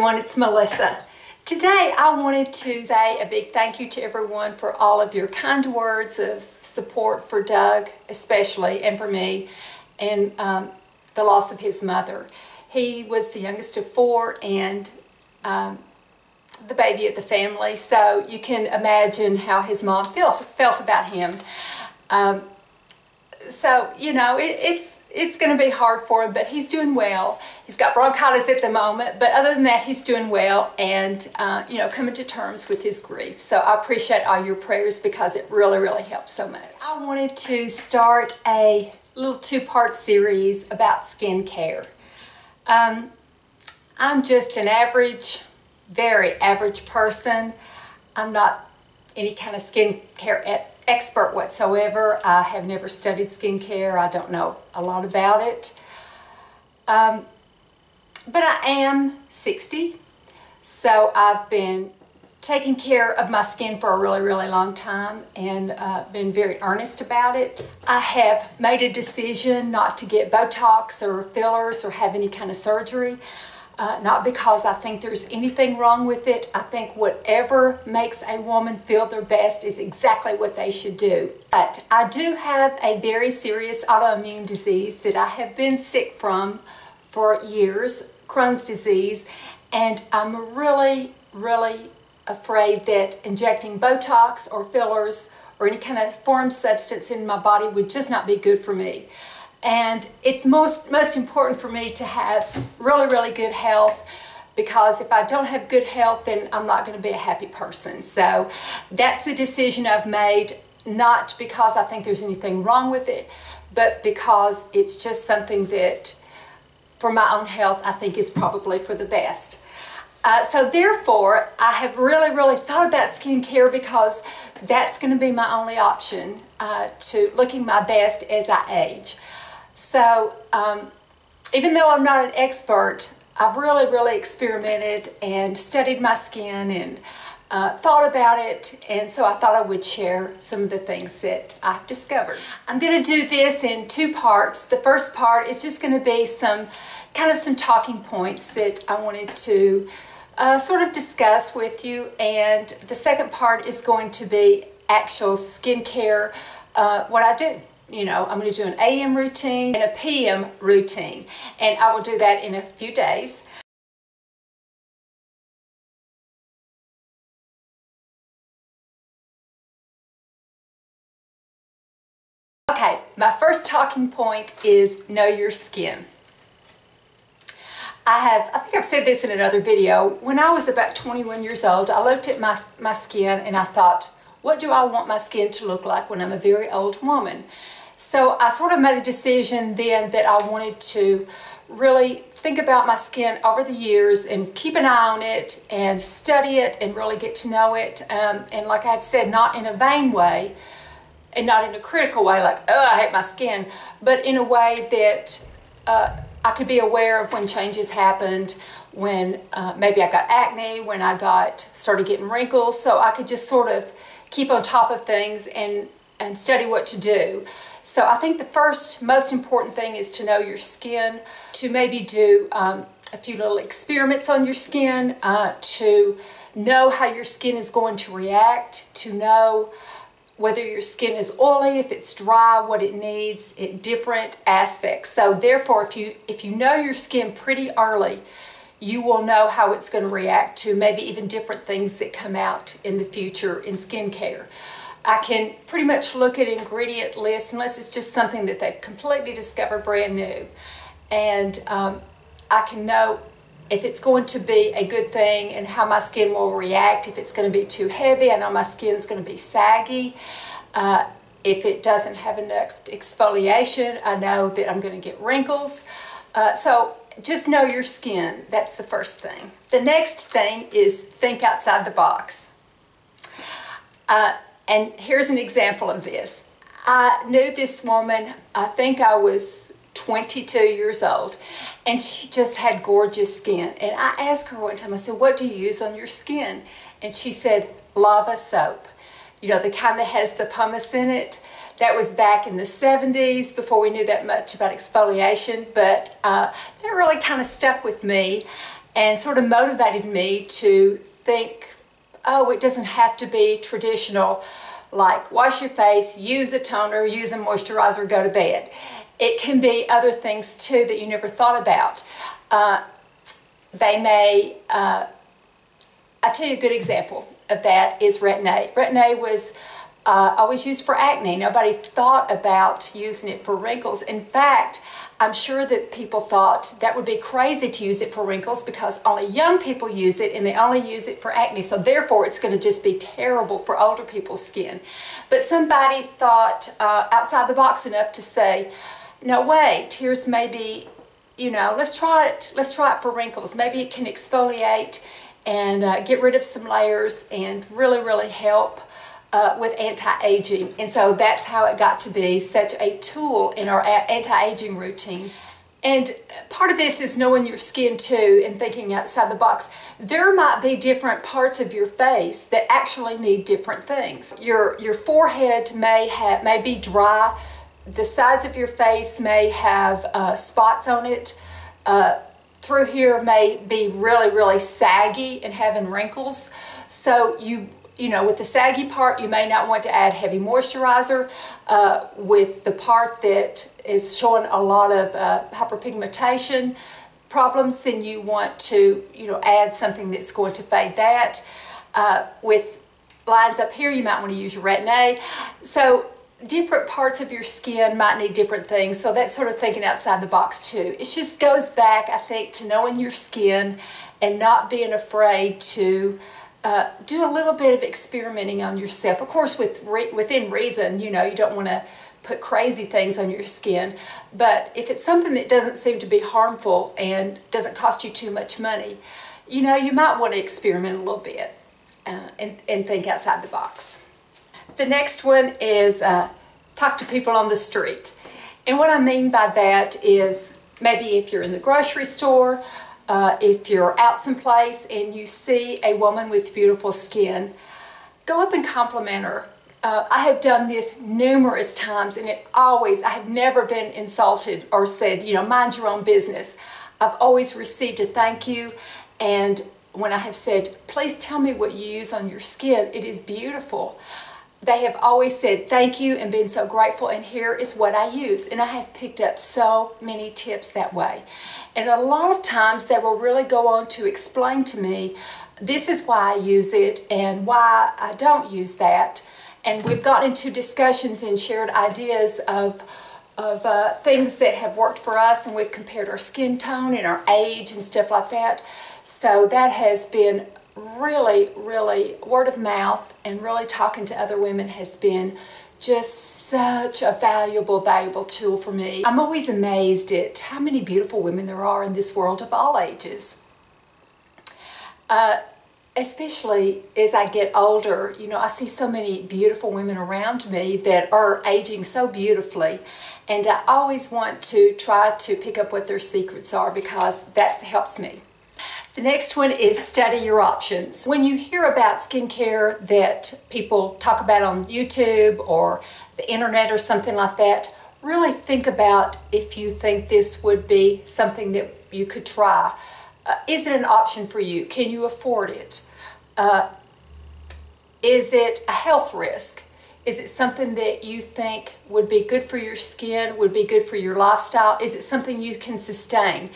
everyone, it's Melissa. Today I wanted to say a big thank you to everyone for all of your kind words of support for Doug especially, and for me, and the loss of his mother. He was the youngest of four and the baby of the family, so you can imagine how his mom felt about him. So, you know, it's going to be hard for him, but he's doing well. He's got bronchitis at the moment, but other than that, he's doing well and, you know, coming to terms with his grief. So I appreciate all your prayers because it really, really helps so much. I wanted to start a little two-part series about skincare. I'm just an average, very average person. I'm not any kind of skincare expert whatsoever. I have never studied skincare. I don't know a lot about it. But I am 60, so I've been taking care of my skin for a really, really long time and been very earnest about it. I have made a decision not to get Botox or fillers or have any kind of surgery. Not because I think there's anything wrong with it. I think whatever makes a woman feel their best is exactly what they should do. But I do have a very serious autoimmune disease that I have been sick from for years, Crohn's disease, and I'm really, really afraid that injecting Botox or fillers or any kind of foreign substance in my body would just not be good for me. And it's most important for me to have really, really good health, because if I don't have good health, then I'm not going to be a happy person. So that's the decision I've made, not because I think there's anything wrong with it, but because it's just something that, for my own health, I think is probably for the best. So therefore, I have really, really thought about skincare because that's going to be my only option to looking my best as I age. So even though I'm not an expert, I've really, really experimented and studied my skin and thought about it, and so I thought I would share some of the things that I've discovered. I'm going to do this in two parts. The first part is just going to be some talking points that I wanted to sort of discuss with you, and the second part is going to be actual skincare, what I do. You know, I'm going to do an AM routine and a PM routine, and I will do that in a few days. Okay, my first talking point is know your skin. I think I've said this in another video. When I was about 21 years old, I looked at my skin and I thought, what do I want my skin to look like when I'm a very old woman? So I sort of made a decision then that I wanted to really think about my skin over the years and keep an eye on it and study it and really get to know it. And like I've said, not in a vain way and not in a critical way like, oh, I hate my skin, but in a way that I could be aware of when changes happened, when maybe I got acne, when I started getting wrinkles, so I could just sort of keep on top of things and study what to do. So I think the first most important thing is to know your skin, to maybe do a few little experiments on your skin, to know how your skin is going to react, to know whether your skin is oily, if it's dry, what it needs, different aspects. So therefore, if you know your skin pretty early, you will know how it's going to react to maybe even different things that come out in the future in skincare. I can pretty much look at ingredient lists unless it's just something that they've completely discovered brand new. And I can know if it's going to be a good thing and how my skin will react. If it's going to be too heavy, I know my skin's going to be saggy. If it doesn't have enough exfoliation, I know that I'm going to get wrinkles. So just know your skin. That's the first thing. The next thing is think outside the box. And here's an example of this. I knew this woman, I think I was 22 years old, and she just had gorgeous skin. And I asked her one time, I said, what do you use on your skin? And she said, Lava soap. You know, the kind that has the pumice in it. That was back in the 70s, before we knew that much about exfoliation, but that really kind of stuck with me. and sort of motivated me to think, oh, it doesn't have to be traditional, like wash your face, use a toner, use a moisturizer, go to bed. It can be other things too that you never thought about. I'll tell you a good example of that is Retin-A. Retin-A was always used for acne. Nobody thought about using it for wrinkles. In fact, I'm sure that people thought that would be crazy to use it for wrinkles because only young people use it and they only use it for acne. So therefore, it's going to just be terrible for older people's skin. But somebody thought outside the box enough to say, no way, tears may be, you know, let's try it. Let's try it for wrinkles. Maybe it can exfoliate and get rid of some layers and really, really help with anti-aging. And so that's how it got to be such a tool in our anti-aging routines. And part of this is knowing your skin too and thinking outside the box. There might be different parts of your face that actually need different things. Your forehead may be dry. The sides of your face may have spots on it. Through here may be really, really saggy and having wrinkles. So you know, with the saggy part, you may not want to add heavy moisturizer. With the part that is showing a lot of hyperpigmentation problems, then you want to, you know, add something that's going to fade that. With lines up here, you might want to use your Retin-A. So different parts of your skin might need different things. So that's sort of thinking outside the box too. It just goes back, I think, to knowing your skin and not being afraid to do a little bit of experimenting on yourself. Of course, within reason, you know, you don't want to put crazy things on your skin. But if it's something that doesn't seem to be harmful and doesn't cost you too much money, you know, you might want to experiment a little bit and think outside the box. The next one is talk to people on the street. And what I mean by that is maybe if you're in the grocery store, if you're out someplace and you see a woman with beautiful skin, go up and compliment her. I have done this numerous times and I have never been insulted or said, you know, mind your own business. I've always received a thank you, and when I have said, please tell me what you use on your skin, it is beautiful. They have always said thank you and been so grateful, and here is what I use. And I have picked up so many tips that way. And a lot of times they will really go on to explain to me, this is why I use it and why I don't use that. And we've gotten into discussions and shared ideas of things that have worked for us, and we've compared our skin tone and our age and stuff like that. So that has been really, really, word of mouth and really talking to other women has been just such a valuable tool for me. I'm always amazed at how many beautiful women there are in this world of all ages. Especially as I get older, you know, I see so many beautiful women around me that are aging so beautifully, and I always want to try to pick up what their secrets are because that helps me. The next one is study your options. When you hear about skincare that people talk about on YouTube or the internet or something like that, really think about if you think this would be something that you could try. Is it an option for you? Can you afford it? Is it a health risk? Is it something that you think would be good for your skin, would be good for your lifestyle? Is it something you can sustain?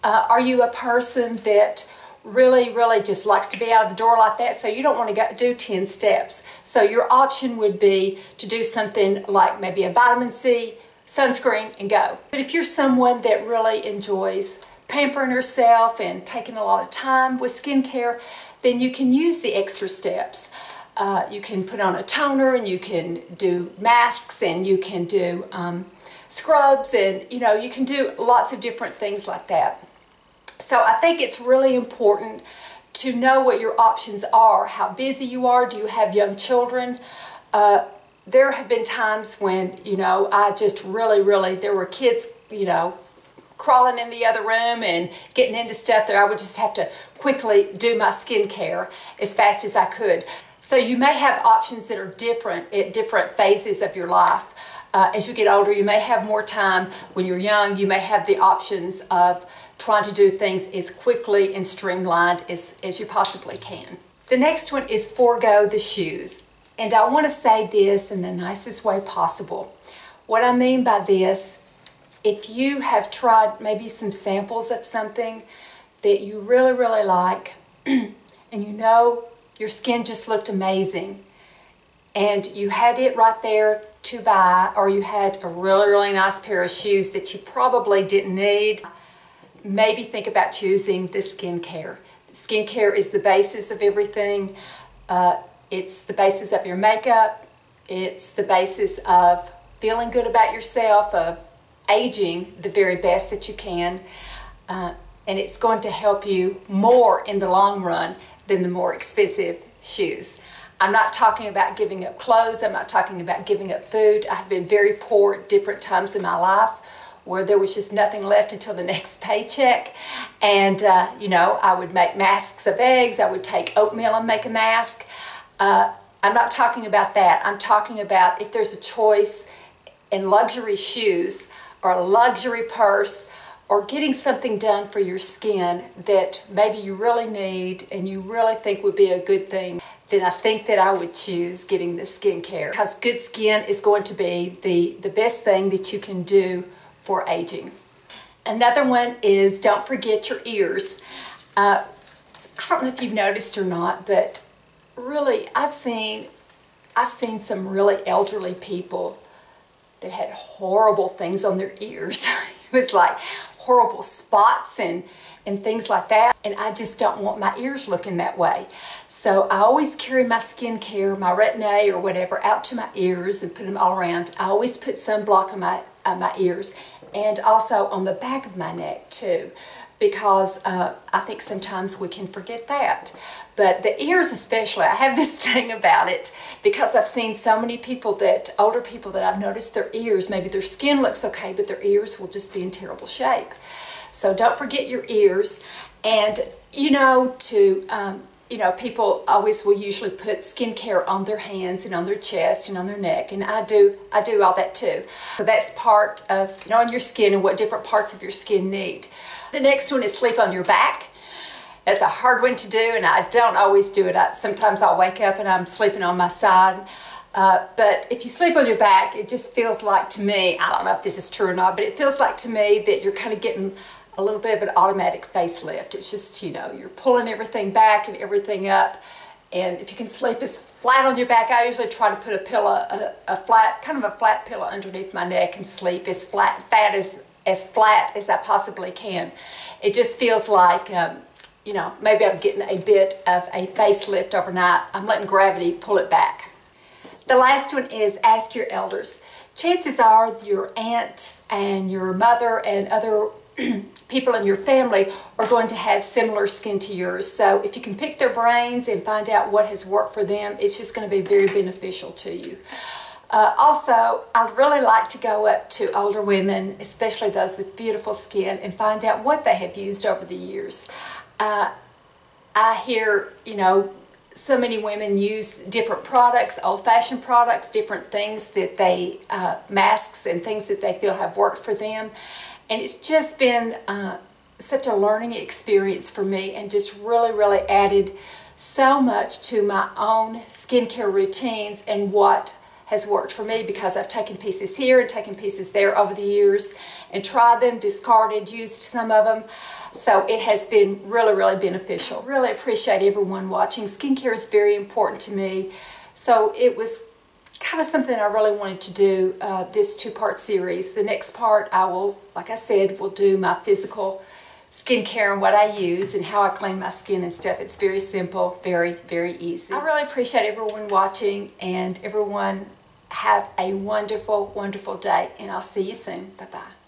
Are you a person that really, really just likes to be out of the door like that, so you don't want to do 10 steps? So your option would be to do something like maybe a vitamin C, sunscreen, and go. But if you're someone that really enjoys pampering herself and taking a lot of time with skincare, then you can use the extra steps. You can put on a toner, and you can do masks, and you can do scrubs, and you know, you can do lots of different things like that. So I think it's really important to know what your options are, how busy you are, do you have young children? There have been times when, you know, I just really, there were kids, you know, crawling in the other room and getting into stuff that I would just have to quickly do my skincare as fast as I could. So you may have options that are different at different phases of your life. As you get older, you may have more time. When you're young, you may have the options of trying to do things as quickly and streamlined as you possibly can. The next one is forego the shoes. And I want to say this in the nicest way possible. What I mean by this, if you have tried maybe some samples of something that you really, really like, and you know your skin just looked amazing, and you had it right there to buy, or you had a really, really nice pair of shoes that you probably didn't need, maybe think about choosing the skincare. Skincare is the basis of everything. It's the basis of your makeup. It's the basis of feeling good about yourself, of aging the very best that you can. And it's going to help you more in the long run than the more expensive shoes. I'm not talking about giving up clothes. I'm not talking about giving up food. I've been very poor at different times in my life where there was just nothing left until the next paycheck. And, you know, I would make masks of eggs. I would take oatmeal and make a mask. I'm not talking about that. I'm talking about if there's a choice in luxury shoes or a luxury purse or getting something done for your skin that maybe you really need and you really think would be a good thing, then I think that I would choose getting the skincare, because good skin is going to be the best thing that you can do for aging. Another one is don't forget your ears. I don't know if you've noticed or not, but really I've seen some really elderly people that had horrible things on their ears. It was like horrible spots and things like that, and I just don't want my ears looking that way. So I always carry my skincare, my Retin-A or whatever, out to my ears and put them all around. I always put sunblock on my ears and also on the back of my neck too, because I think sometimes we can forget that. But the ears especially, I have this thing about it because I've seen so many people older people that I've noticed their ears, maybe their skin looks okay, but their ears will just be in terrible shape. So don't forget your ears. And you know, people always will usually put skincare on their hands and on their chest and on their neck, and I do all that too. So that's part of knowing your skin and what different parts of your skin need. The next one is sleep on your back. It's a hard one to do, and I don't always do it. Sometimes I'll wake up and I'm sleeping on my side. But if you sleep on your back, it just feels like to me, I don't know if this is true or not, but it feels like to me that you're kind of getting a little bit of an automatic facelift. It's just, you know, you're pulling everything back and everything up. And if you can sleep as flat on your back, I usually try to put a pillow, kind of a flat pillow underneath my neck and sleep as flat as I possibly can. It just feels like, you know, maybe I'm getting a bit of a facelift overnight. I'm letting gravity pull it back. The last one is ask your elders. Chances are your aunt and your mother and other people in your family are going to have similar skin to yours. So if you can pick their brains and find out what has worked for them, it's just going to be very beneficial to you. Also, I really like to go up to older women, especially those with beautiful skin, and find out what they have used over the years. I hear, you know, so many women use different products, old-fashioned products, different things that they, masks and things that they feel have worked for them. And it's just been such a learning experience for me, and just really, really added so much to my own skincare routines and what has worked for me, because I've taken pieces here and taken pieces there over the years and tried them, discarded, used some of them. So it has been really, really beneficial. Really appreciate everyone watching. Skincare is very important to me. So it was kind of something I really wanted to do, this two-part series. The next part I will, like I said, will do my physical skincare and what I use and how I clean my skin and stuff. It's very simple, very, very easy. I really appreciate everyone watching, and everyone have a wonderful, wonderful day, and I'll see you soon. Bye-bye.